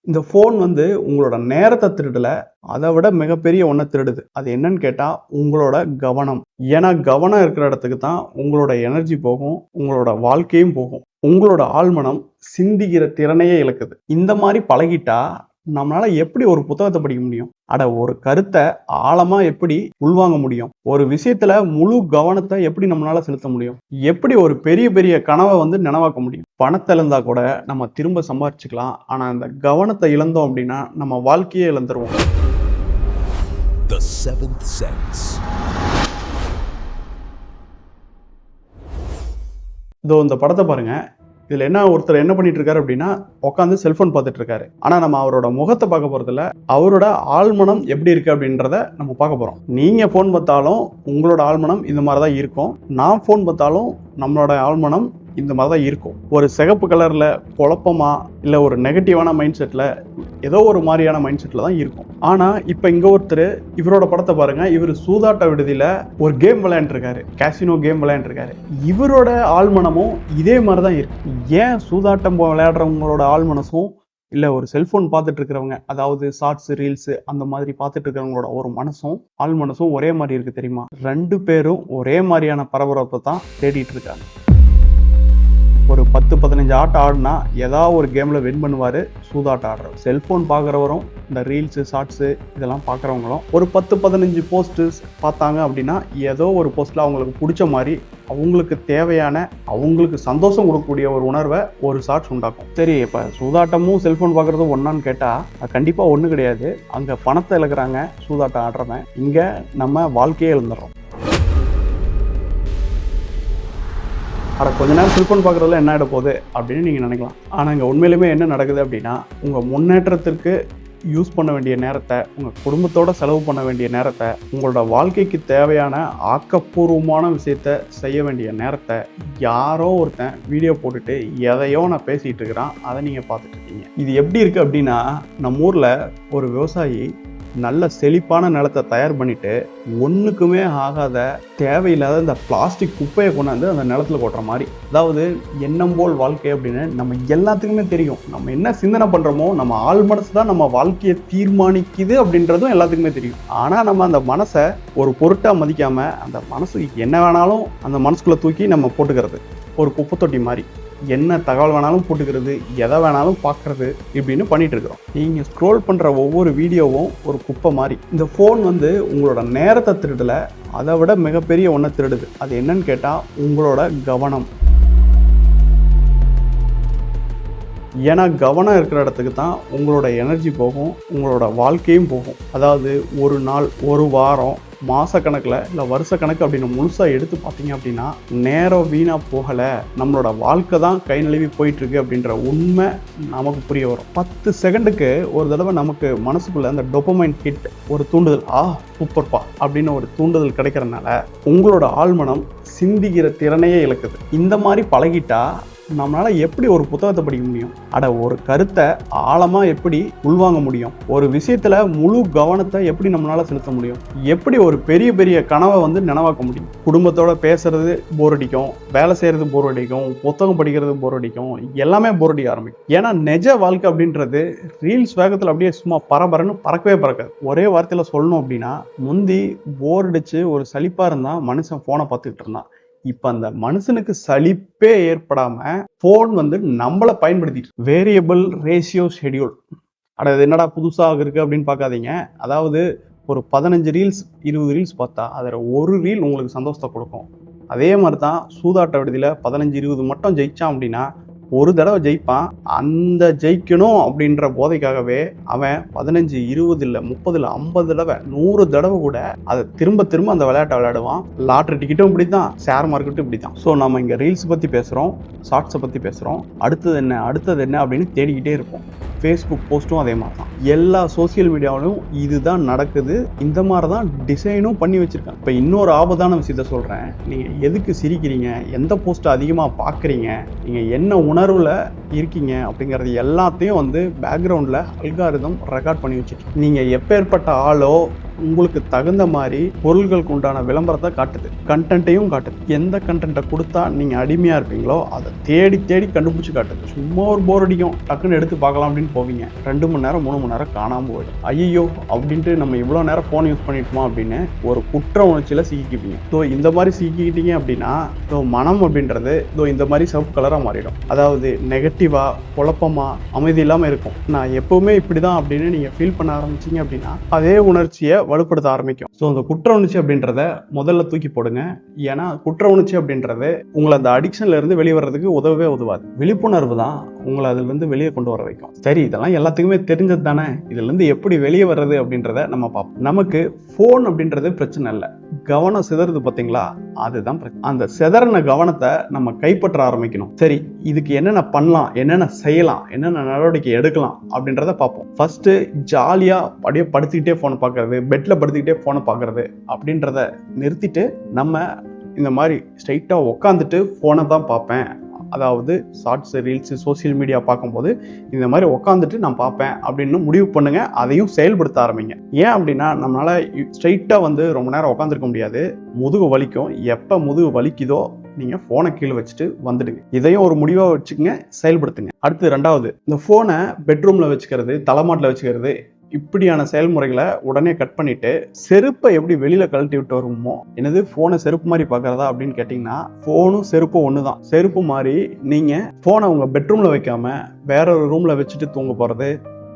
இந்த ஃபோன் வந்து உங்களோட நேரத்தை திருடல, அதை விட மிகப்பெரிய ஒன்றை திருடுது. அது என்னன்னு கேட்டா உங்களோட கவனம். ஏன்னா கவனம் இருக்கிற இடத்துக்கு தான் உங்களோட எனர்ஜி போகும், உங்களோட வாழ்க்கையும் போகும். உங்களோட ஆழ்மனம் சிந்திக்கிற திறனையே இழக்குது. இந்த மாதிரி பழகிட்டா நம்மளால எப்படி ஒரு புத்தகத்தை படிக்க முடியும்? ஒரு கருத்தை ஆழமா எப்படி உள்வாங்க முடியும்? ஒரு விஷயத்துல முழு கவனத்தை எப்படி நம்மளால செலுத்த முடியும்? எப்படி ஒரு பெரிய பெரிய கனவை வந்து நினைவாக்க முடியும்? பணத்தை இழந்தா கூட நம்ம திரும்ப சம்பாரிச்சுக்கலாம். ஆனா அந்த கவனத்தை இழந்தோம் அப்படின்னா நம்ம வாழ்க்கையே இழந்துருவோம். The Seventh Sense. இதோ இந்த படத்தை பாருங்க. இதுல ஒருத்தர் என்ன பண்ணிட்டு இருக்காரு அப்படின்னா உட்காந்து செல்போன் பார்த்துட்டு இருக்காரு. ஆனா நம்ம அவரோட முகத்தை பார்க்க போறதில்ல, அவரோட ஆழ்மனம் எப்படி இருக்கு அப்படின்றத நம்ம பார்க்க போறோம். நீங்க போன் பார்த்தாலும் உங்களோட ஆழ்மனம் இந்த மாதிரிதான் இருக்கும். நான் போன் பார்த்தாலும் நம்மளோட ஆழ்மனம் இந்த மாதிரி தான் இருக்கும். ஒரு சிகப்பு கலர்ல குழப்பமா இல்ல ஒரு நெகட்டிவான மைண்ட் செட்ல ஏதோ ஒரு மாதிரியான மைண்ட் செட்ல தான் இருக்கும். ஆனா இப்ப இங்க ஒருத்தர் இவரோட படத்தை பாருங்க. இவர் சூதாட்ட விடுதியில ஒரு கேம் விளையாண்டுருக்காரு, கேசினோ கேம் விளையாண்டுருக்காரு. இவரோட ஆழ்மனமும் இதே மாதிரிதான் இருக்கு. ஏன் சூதாட்டம் விளையாடுறவங்களோட ஆழ்மனசும் இல்ல ஒரு செல்போன் பார்த்துட்டு இருக்கிறவங்க, அதாவது ஷார்ட்ஸ் ரீல்ஸ் அந்த மாதிரி பார்த்துட்டு இருக்கிறவங்களோட ஒரு மனசும் ஆழ்மனசும் ஒரே மாதிரி இருக்கு தெரியுமா? ரெண்டு பேரும் ஒரே மாதிரியான பரபரப்பை தான் தேடிட்டு இருக்காங்க. ஒரு 10-15 ஆட்டம் ஆடினா ஏதாவது ஒரு கேமில் வின் பண்ணுவார் சூதாட்டம் ஆடுறவர். செல்ஃபோன் பார்க்குறவரும் இந்த ரீல்ஸு ஷார்ட்ஸு இதெல்லாம் பார்க்குறவங்களும் ஒரு 10-15 போஸ்ட்டு பார்த்தாங்க அப்படின்னா ஏதோ ஒரு போஸ்ட்டில் அவங்களுக்கு பிடிச்ச மாதிரி அவங்களுக்கு தேவையான அவங்களுக்கு சந்தோஷம் கொடுக்கக்கூடிய ஒரு உணர்வை ஒரு ஷார்ட்ஸ் உண்டாக்கும். சரி, இப்போ சூதாட்டமும் செல்ஃபோன் பார்க்குறதும் ஒன்றான்னு கேட்டால் அது கண்டிப்பாக ஒன்றும் கிடையாது. அங்கே பணத்தை இழக்கிறாங்க சூதாட்டம் ஆடுறவன், இங்கே நம்ம வாழ்க்கையே இழந்துடுறோம். கொஞ்ச நேரம் செல்ஃபோன் பார்க்குறதுல என்ன ஆகிட போகுது அப்படின்னு நீங்கள் நினைக்கலாம். ஆனால் இங்கே உண்மையிலுமே என்ன நடக்குது அப்படின்னா உங்கள் முன்னேற்றத்திற்கு யூஸ் பண்ண வேண்டிய நேரத்தை, உங்கள் குடும்பத்தோட செலவு பண்ண வேண்டிய நேரத்தை, உங்களோட வாழ்க்கைக்கு தேவையான ஆக்கப்பூர்வமான விஷயத்த செய்ய வேண்டிய நேரத்தை யாரோ ஒருத்தன் வீடியோ போட்டுட்டு எதையோ நான் பேசிகிட்டு இருக்கிறான், அதை நீங்கள் பார்த்துட்டு இருக்கீங்க. இது எப்படி இருக்குது அப்படின்னா நம்ம ஊரில் ஒரு விவசாயி நல்ல செழிப்பான நிலத்தை தயார் பண்ணிட்டு ஒன்றுக்குமே ஆகாத தேவையில்லாத இந்த பிளாஸ்டிக் குப்பையை கொண்டாந்து அந்த நிலத்துல கொட்டுற மாதிரி. அதாவது எண்ணம் போல் வாழ்க்கை அப்படின்னு நம்ம எல்லாத்துக்குமே தெரியும். நம்ம என்ன சிந்தனை பண்றோமோ நம்ம ஆள் மனசு தான் நம்ம வாழ்க்கையை தீர்மானிக்குது அப்படின்றதும் எல்லாத்துக்குமே தெரியும். ஆனா நம்ம அந்த மனசை ஒரு பொருட்டா மதிக்காம அந்த மனசுக்கு என்ன வேணாலும் அந்த மனசுக்குள்ள தூக்கி நம்ம போட்டுக்கிறது, ஒரு குப்பை தொட்டி மாதிரி. என்ன தகவல் வேணாலும் போட்டுக்கிறது, எதை வேணாலும் பார்க்கறது, இப்படின்னு பண்ணிட்டு இருக்கிறோம். நீங்க ஸ்க்ரோல் பண்ற ஒவ்வொரு வீடியோவும் ஒரு குப்பை மாதிரி. இந்த ஃபோன் வந்து உங்களோட நேரத்தை திருடல, அதை விட மிகப்பெரிய ஒன்றை திருடுது. அது என்னன்னு கேட்டா உங்களோட கவனம். ஏன்னா கவனம் இருக்கிற இடத்துக்கு தான் உங்களோட எனர்ஜி போகும், உங்களோட வாழ்க்கையும் போகும். அதாவது ஒரு நாள், ஒரு வாரம், மாத கணக்கில் இல்லை வருஷ கணக்கு அப்படின்னு முழுசாக எடுத்து பார்த்தீங்க அப்படின்னா நேரம் வீணாக போகலை, நம்மளோட வாழ்க்கை தான் கை நழுவி போயிட்டுருக்கு அப்படின்ற உண்மை நமக்கு புரிய வரும். 10 செகண்டுக்கு ஒரு தடவை நமக்கு மனசுக்குள்ள அந்த டோபமைன் ஹிட், ஒரு தூண்டுதல், சூப்பர்ப்பா அப்படின்னு ஒரு தூண்டுதல் கிடைக்கிறதுனால உங்களோட ஆழ்மனம் சிந்திக்கிற திறனையே இழக்குது. இந்த மாதிரி பழகிட்டா நம்மளால எப்படி ஒரு புத்தகத்தை படிக்க முடியும்? ஒரு கருத்தை ஆழமா எப்படி உள்வாங்க முடியும்? ஒரு விஷயத்துல முழு கவனத்தை எப்படி நம்மளால செலுத்த முடியும்? எப்படி ஒரு பெரிய பெரிய கனவை வந்து நினைவாக்க முடியும்? குடும்பத்தோட பேசுறது போர் அடிக்கும், வேலை செய்யறது போர் அடிக்கும், புத்தகம் படிக்கிறது போர் அடிக்கும், எல்லாமே போர் அடிக்க ஆரம்பிக்கும். ஏன்னா நிஜ வாழ்க்கை அப்படின்றது ரீல்ஸ் வேகத்துல அப்படியே சும்மா பரபரன்னு பறக்கவே பறக்காது. ஒரே வார்த்தையில சொல்லணும் அப்படின்னா முந்தி போர் அடிச்சு ஒரு சலிப்பா இருந்தா மனுஷன் போனை பார்த்துக்கிட்டு இருந்தான். இப்ப அந்த மனுஷனுக்கு சலிப்பே ஏற்படாம போன் வந்து நம்மளை பயன்படுத்திட்டு. வேரியபிள் ரேஷியோ ஷெடியூல், அது என்னடா புதுசாக இருக்கு அப்படின்னு பார்க்காதீங்க. அதாவது ஒரு 15 ரீல்ஸ் 20 ரீல்ஸ் பார்த்தா அதில் ஒரு ரீல் உங்களுக்கு சந்தோஷத்தை கொடுக்கும். அதே மாதிரி தான் சூதாட்ட விடுதியில் 15-20 மட்டும் ஜெயிச்சான் அப்படின்னா ஒரு தடவை ஜெயிப்பான். அந்த ஜெயிக்கணும் அப்படின்ற போதைக்காகவே அவன் 15, 20 இல்லை 30 இல்லை 50 தடவை 100 தடவை கூட அதை திரும்ப திரும்ப அந்த விளையாட்டை விளையாடுவான். லாட்ரி டிக்கெட்டும் இப்படி தான், ஷேர் மார்க்கெட்டும் இப்படி தான். ஸோ நம்ம இங்கே ரீல்ஸ் பற்றி பேசுகிறோம், ஷார்ட்ஸை பற்றி பேசுகிறோம், அடுத்தது என்ன அப்படின்னு தேடிக்கிட்டே இருப்போம். ஃபேஸ்புக் போஸ்ட்டும் அதே மாதிரி தான். எல்லா சோசியல் மீடியாவிலும் இதுதான் நடக்குது. இந்த மாதிரி தான் டிசைனும் பண்ணி வச்சிருக்காங்க. இப்போ இன்னொரு ஆபத்தான விஷயத்த சொல்கிறேன். நீங்கள் எதுக்கு சிரிக்கிறீங்க, எந்த போஸ்ட்டை அதிகமாக பார்க்குறீங்க, நீங்கள் என்ன உணர்வில் இருக்கீங்க அப்படிங்கிறது எல்லாத்தையும் வந்து பேக்ரவுண்டில் அல்காரிதம் ரெக்கார்ட் பண்ணி வச்சுட்டு, நீங்கள் எப்பேற்பட்ட ஆளோ உங்களுக்கு தகுந்த மாதிரி பொருள்களுக்கு உண்டான விளம்பரத்தை காட்டுது, கண்டென்ட்டையும் காட்டுது. எந்த கண்டென்ட்டை கொடுத்தா நீங்கள் அடிமையாக இருப்பீங்களோ அதை தேடி தேடி கண்டுபிடிச்சி காட்டுது. சும்மா ஒரு போர் அடிக்கும், டக்குன்னு எடுத்து பார்க்கலாம் அப்படின்னு போவீங்க, 2 மணி நேரம் 3 மணி நேரம் காணாமல் போயிடும். ஐயோ அப்படின்ட்டு நம்ம இவ்வளோ நேரம் ஃபோன் யூஸ் பண்ணிட்டோமா அப்படின்னு ஒரு குற்ற உணர்ச்சியில் சிக்கிக்குவீங்க. ஸோ இந்த மாதிரி சிக்கிக்கிட்டீங்க அப்படின்னா மனம் அப்படின்றது இந்த மாதிரி சிவப்பு கலராக மாறிடும். அதாவது நெகட்டிவாக, குழப்பமாக, அமைதி இல்லாமல் இருக்கும். நான் எப்பவுமே இப்படி தான் அப்படின்னு நீங்கள் ஃபீல் பண்ண ஆரம்பிச்சிங்க அப்படின்னா அதே உணர்ச்சியை வலுப்படுத்த ஆரம்பிக்கும். ஸோ அந்த குற்ற உணர்ச்சி அப்படின்றத முதல்ல தூக்கி போடுங்க. ஏன்னா குற்ற உணர்ச்சி அப்படின்றது உங்களை அந்த அடிக்ஷன்ல இருந்து வெளியே வர்றதுக்கு உதவவே உதவாது. விழிப்புணர்வு தான் உங்களை அதுலேருந்து வெளியே கொண்டு வர வைக்கும். சரி, இதெல்லாம் எல்லாத்துக்குமே தெரிஞ்சது தானே, இதுலேருந்து எப்படி வெளியே வர்றது அப்படின்றத நம்ம பார்ப்போம். நமக்கு ஃபோன் அப்படின்றது பிரச்சனை இல்லை, கவனம் சிதறது பார்த்தீங்களா, அதுதான் பிரச்சனை. அந்த சிதறின கவனத்தை நம்ம கைப்பற்ற ஆரம்பிக்கணும். சரி, இதுக்கு என்னென்ன பண்ணலாம், என்னென்ன செய்யலாம், என்னென்ன நடவடிக்கை எடுக்கலாம் அப்படின்றத பார்ப்போம். ஃபர்ஸ்ட், ஜாலியா அப்படியே படுத்துக்கிட்டே ஃபோனை பார்க்கறது, பெட்ல படுத்துக்கிட்டே ஃபோனை பார்க்கறது அப்படின்றத நிறுத்திட்டு நம்ம இந்த மாதிரி ஸ்ட்ரைட்டாக உட்காந்துட்டு ஃபோனை தான் பார்ப்பேன், அதாவது ஷார்ட்ஸ், ரீல்ஸ், சோசியல் மீடியா பார்க்கும்போது இந்த மாதிரி உட்காந்துட்டு நான் பார்ப்பேன் அப்படின்னு முடிவு பண்ணுங்க. அதையும் செயல்படுத்த ஆரம்பிங்க. ஏன் அப்படின்னா நம்மளால ஸ்ட்ரைட்டாக ரொம்ப நேரம் உட்காந்துருக்க முடியாது, முதுகு வலிக்கும். எப்போ முதுகு வலிக்குதோ நீங்கள் ஃபோனை கீழே வச்சுட்டு வந்துடுங்க. இதையும் ஒரு முடிவாக வச்சுக்கோங்க, செயல்படுத்துங்க. அடுத்து 2வது, இந்த ஃபோனை பெட்ரூமில் வச்சுக்கிறது, தலைமாட்டில் வச்சுக்கிறது, இப்படியான செயல்முறைகளை உடனே கட் பண்ணிட்டு செருப்பை எப்படி வெளியில கழட்டி விட்டு வருமோ, என்னது போனை செருப்பு மாதிரி பாக்குறதா அப்படின்னு கேட்டீங்கன்னா, போனும் செருப்பும் ஒண்ணுதான். செருப்பு மாதிரி நீங்க போனை உங்க பெட்ரூம்ல வைக்காம வேற ஒரு ரூம்ல வச்சுட்டு தூங்க போறது,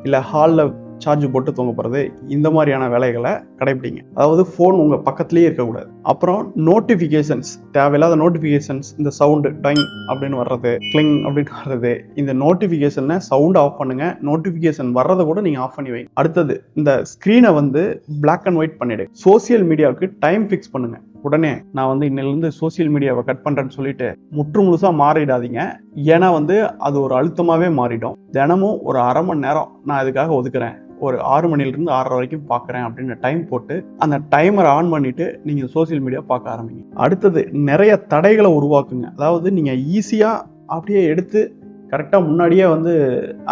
இல்ல ஹால்ல சார்ஜ் போட்டு தூங்க போறது, இந்த மாதிரியான வேலைகளை கடைபிடிங்க. அதாவது போன் உங்க பக்கத்துலயே இருக்கக்கூடாது. அப்புறம் நோட்டிபிகேஷன்ஸ், தேவையில்லாத நோட்டிபிகேஷன்ஸ், இந்த சவுண்டு டைங் அப்படின்னு வர்றது, கிளிங் அப்படின்னு வர்றது, இந்த நோட்டிபிகேஷனை சவுண்ட் ஆஃப் பண்ணுங்க. நோட்டிபிகேஷன் வர்றதை கூட நீங்க ஆஃப் பண்ணி வைங்க. அடுத்தது, இந்த ஸ்கிரீனை பிளாக் அண்ட் ஒயிட் பண்ணிடு. சோசியல் மீடியாவுக்கு டைம் ஃபிக்ஸ் பண்ணுங்க. உடனே நான் இன்னிலிருந்து சோசியல் மீடியாவை கட் பண்றேன்னு சொல்லிட்டு முற்று முழுசா மாறிடாதீங்க. ஏன்னா அது ஒரு அழுத்தமாவே மாறிடும். தினமும் ஒரு 1/2 மணி நேரம் நான் இதுக்காக ஒதுக்குறேன், ஒரு 6 மணிலிருந்து 6:30 வரைக்கும் பார்க்குறேன் அப்படின்னு டைம் போட்டு அந்த டைமரை ஆன் பண்ணிட்டு நீங்க சோசியல் மீடியா பார்க்க ஆரம்பிங்க. அடுத்தது, நிறைய தடைகளை உருவாக்குங்க. அதாவது நீங்க ஈஸியா அப்படியே எடுத்து கரெக்டாக முன்னாடியே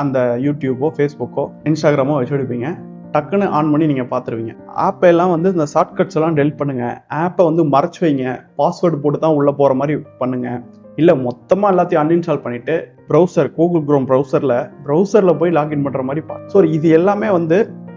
அந்த யூடியூபோ, ஃபேஸ்புக்கோ, இன்ஸ்டாகிராமோ வச்சு எடுப்பீங்க. டக்குன்னு ஆன் பண்ணி நீங்கள் பார்த்துருவீங்க. ஆப்பை எல்லாம் இந்த ஷார்ட்கட்ஸ் எல்லாம் டெலிட் பண்ணுங்க. ஆப்பை மறைச்சு வைங்க. பாஸ்வேர்டு போட்டு தான் உள்ளே போகிற மாதிரி பண்ணுங்க. இல்லை மொத்தமாக எல்லாத்தையும் அன்இன்ஸ்டால் பண்ணிட்டு ப்ரௌசர், கூகுள் குரோம் ப்ரௌசரில் போய் லாகின் பண்ணுற மாதிரி ஸோ இது எல்லாமே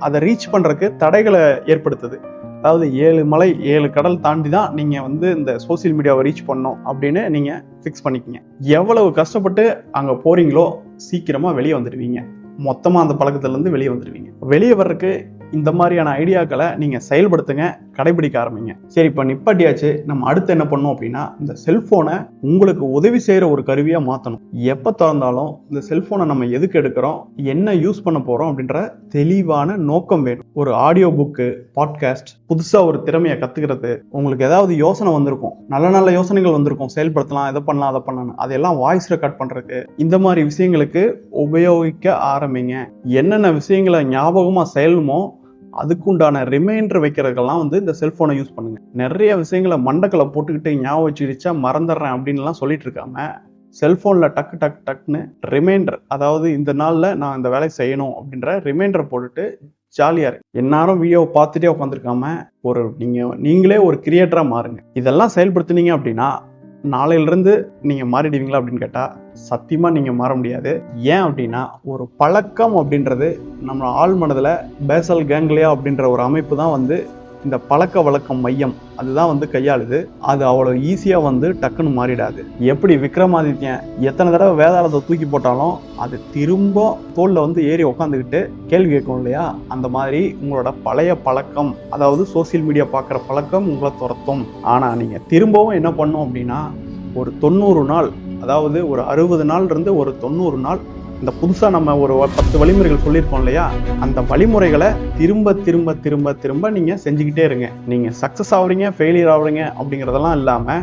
அதை ரீச் பண்ணுறதுக்கு தடைகளை ஏற்படுத்துது. அதாவது 7 மலை 7 கடல் தாண்டி தான் நீங்கள் இந்த சோசியல் மீடியாவை ரீச் பண்ணணும் அப்படின்னு நீங்கள் ஃபிக்ஸ் பண்ணிக்கங்க. எவ்வளவு கஷ்டப்பட்டு அங்கே போகிறீங்களோ சீக்கிரமாக வெளியே வந்துடுவீங்க. மொத்தமாக அந்த பழக்கத்துலேருந்து வெளியே வந்துடுவீங்க. வெளியே வர்றதுக்கு இந்த மாதிரியான ஐடியாக்களை நீங்கள் செயல்படுத்துங்க, கடைபிடிக்க ஆரம்பிங்க. சரி, இப்போ நிப்பாட்டியாச்சு. நம்ம அடுத்து என்ன பண்ணணும் அப்படின்னா, இந்த செல்ஃபோனை உங்களுக்கு உதவி செய்கிற ஒரு கருவியாக மாற்றணும். எப்போ திறந்தாலும் இந்த செல்ஃபோனை நம்ம எதுக்கு எடுக்கிறோம், என்ன யூஸ் பண்ண போகிறோம் அப்படின்ற தெளிவான நோக்கம் வேணும். ஒரு ஆடியோ புக்கு, பாட்காஸ்ட், புதுசாக ஒரு திறமையை கற்றுக்கிறது, உங்களுக்கு ஏதாவது யோசனை வந்திருக்கும், நல்ல நல்ல யோசனைகள் வந்திருக்கும், செயல்படுத்தலாம், இதை பண்ணலாம், அதை பண்ணலாம், அதெல்லாம் வாய்ஸ் ரெக்கார்ட் பண்ணுறதுக்கு இந்த மாதிரி விஷயங்களுக்கு உபயோகிக்க ஆரம்பிங்க. என்னென்ன விஷயங்களை ஞாபகமாக செயலுமோ அதுக்குண்டான ரிமைண்டர் வைக்கிறதுக்கெல்லாம் இந்த செல்போனை யூஸ் பண்ணுங்க. நிறைய விஷயங்களை மண்டக்களை போட்டுக்கிட்டு ஞாபகம் வச்சுக்கிச்சா மறந்துடுறேன் அப்படின்லாம் சொல்லிட்டு இருக்காம, செல்போன்ல டக்குன்னு ரிமைண்டர், அதாவது இந்த நாள்ல நான் இந்த வேலையை செய்யணும் அப்படின்ற ரிமைண்டர் போட்டுட்டு ஜாலியா இருக்கு. எல்லாரும் வீடியோவை பார்த்துட்டே உட்காந்துருக்காம நீங்களே ஒரு கிரியேட்டரா மாறுங்க. இதெல்லாம் செயல்படுத்தினீங்க அப்படின்னா நாளையிலிருந்து நீங்க மாறிடுவீங்களா அப்படின்னு கேட்டா சத்தியமா நீங்க மாற முடியாது. ஏன் அப்படின்னா, ஒரு பழக்கம் அப்படின்றது நம்ம ஆழ் மனதுல பேசல் கேங்லியா அப்படின்ற ஒரு அமைப்பு தான் இந்த பழக்க வழக்கம் மையம் அதுதான் கையாளுது. அது அவ்வளோ ஈஸியா டக்குன்னு மாறிடாது. எப்படி விக்ரமாதித்யன் எத்தனை தடவை வேதாளத்தை தூக்கி போட்டாலும் அது திரும்ப தோல்ல ஏறி உட்காந்துக்கிட்டு கேள்வி கேட்கும் இல்லையா, அந்த மாதிரி உங்களோட பழைய பழக்கம், அதாவது சோசியல் மீடியா பார்க்குற பழக்கம் உங்களை துரத்தும். ஆனா நீங்க திரும்பவும் என்ன பண்ணும் அப்படின்னா, ஒரு 90 நாள், அதாவது ஒரு 60 நாள் இருந்து ஒரு 90 நாள் இந்த புதுசா நம்ம ஒரு 10 வழிமுறைகள் சொல்லியிருக்கோம் இல்லையா, அந்த வழிமுறைகளை திரும்ப திரும்ப திரும்ப திரும்ப நீங்க செஞ்சுக்கிட்டே இருங்க. நீங்க சக்சஸ் ஆகுறீங்க, ஃபெயிலியர் ஆகுறீங்க அப்படிங்கிறதெல்லாம் இல்லாம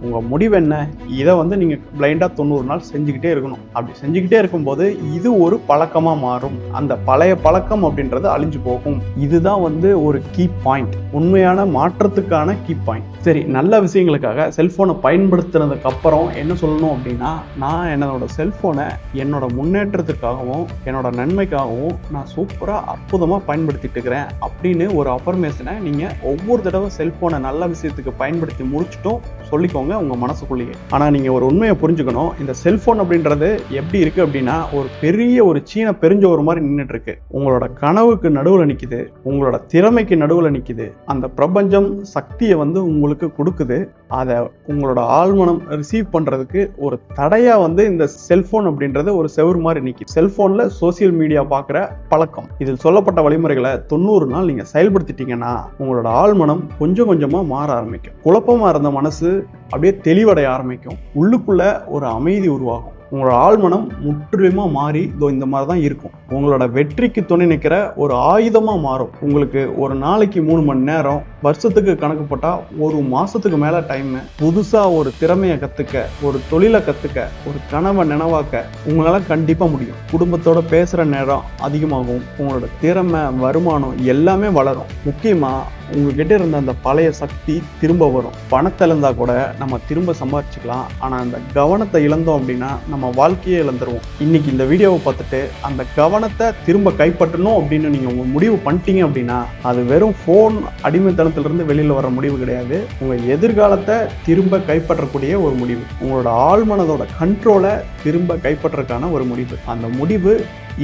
உங்கள் முடிவு என்ன? இதை வந்து நீங்கள் பிளைண்டாக 90 நாள் செஞ்சுக்கிட்டே இருக்கணும். அப்படி செஞ்சுக்கிட்டே இருக்கும்போது இது ஒரு பழக்கமாக மாறும். அந்த பழைய பழக்கம் அப்படின்றது அழிஞ்சு போகும். இதுதான் வந்து ஒரு கீ பாயிண்ட், உண்மையான மாற்றத்துக்கான கீ பாயிண்ட். சரி, நல்ல விஷயங்களுக்காக செல்ஃபோனை பயன்படுத்துனதுக்கு அப்புறம் என்ன சொல்லணும் அப்படின்னா, நான் என்னோட செல்ஃபோனை என்னோட முன்னேற்றத்துக்காகவும் என்னோட நன்மைக்காகவும் நான் சூப்பராக அற்புதமாக பயன்படுத்திட்டு இருக்கிறேன் அப்படின்னு ஒரு அஃபர்மேஷனை நீங்கள் ஒவ்வொரு தடவை செல்ஃபோனை நல்ல விஷயத்துக்கு பயன்படுத்தி முடிச்சுட்டும் சொல்லிக்கோங்க உங்கள் மனசுக்குள்ளேயே. ஆனால் நீங்கள் ஒரு உண்மையை புரிஞ்சுக்கணும், இந்த செல்ஃபோன் அப்படின்றது எப்படி இருக்குது அப்படின்னா ஒரு பெரிய ஒரு சீன பெருஞ்சோறு மாதிரி நின்றுட்டு இருக்கு. உங்களோட கனவுக்கு நடுவில் நிற்குது, உங்களோட திறமைக்கு நடுவில் நிற்குது. அந்த பிரபஞ்சம் சக்தியை வந்து உங்களுக்கு கொடுக்குது. அதை உங்களோட ஆழ்மனம் ரிசீவ் பண்ணுறதுக்கு ஒரு தடையாக வந்து இந்த செல்ஃபோன் அப்படின்றது ஒரு செவுறு மாதிரி நிற்கிது. செல்ஃபோனில் சோசியல் மீடியா பார்க்குற பழக்கம், இதில் சொல்லப்பட்ட வழிமுறைகளை 90 நாள் நீங்கள் செயல்படுத்திட்டீங்கன்னா உங்களோட ஆழ்மனம் கொஞ்சம் கொஞ்சமாக மாற ஆரம்பிக்கும். குழப்பமாக இருந்த மனசு அப்படியே தெளிவடைய ஆரம்பிக்கும். உள்ளுக்குள்ள ஒரு அமைதி உருவாகும். உங்களோட ஆழ்மனம் முற்றிலுமா மாறி இந்த மாதிரி தான் இருக்கும். உங்களோட வெற்றிக்கு துணை நிற்கிற ஒரு ஆயுதமாக மாறும். உங்களுக்கு ஒரு நாளைக்கு 3 மணி நேரம், வருஷத்துக்கு கணக்கு போட்டால் ஒரு மாதத்துக்கு மேலே டைமு, புதுசாக ஒரு திறமையை கற்றுக்க, ஒரு தொழிலை கற்றுக்க, ஒரு கனவை நினைவாக்க உங்களால் கண்டிப்பாக முடியும். குடும்பத்தோட பேசுகிற நேரம் அதிகமாகும். உங்களோட திறமை, வருமானம் எல்லாமே வளரும். முக்கியமாக உங்ககிட்ட இருந்த அந்த பழைய சக்தி திரும்ப வரும். பணத்தை இழந்தா கூட நம்ம திரும்ப சம்பாதிச்சுக்கலாம். ஆனால் அந்த கவனத்தை இழந்தோம் அப்படின்னா நம்ம வாழ்க்கையே இழந்துருவோம். இன்னைக்கு இந்த வீடியோவை பார்த்துட்டு அந்த கவனத்தை திரும்ப கைப்பற்றணும் அப்படின்னு நீங்கள் உங்கள் முடிவு பண்ணிட்டீங்க அப்படின்னா அது வெறும் ஃபோன் அடிமைத்தனத்திலிருந்து வெளியில் வர முடிவு கிடையாது. உங்கள் எதிர்காலத்தை திரும்ப கைப்பற்றக்கூடிய ஒரு முடிவு, உங்களோட ஆழ்மனதோட கண்ட்ரோலை திரும்ப கைப்பற்றக்கான ஒரு முடிவு. அந்த முடிவு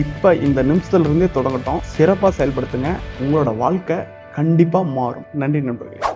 இப்போ இந்த நிமிஷத்துலேருந்தே தொடங்கட்டும். சிறப்பாக செயல்படுத்துங்க. உங்களோட வாழ்க்கை கண்டிப்பாக மாறும். நன்றி நண்பர்களே.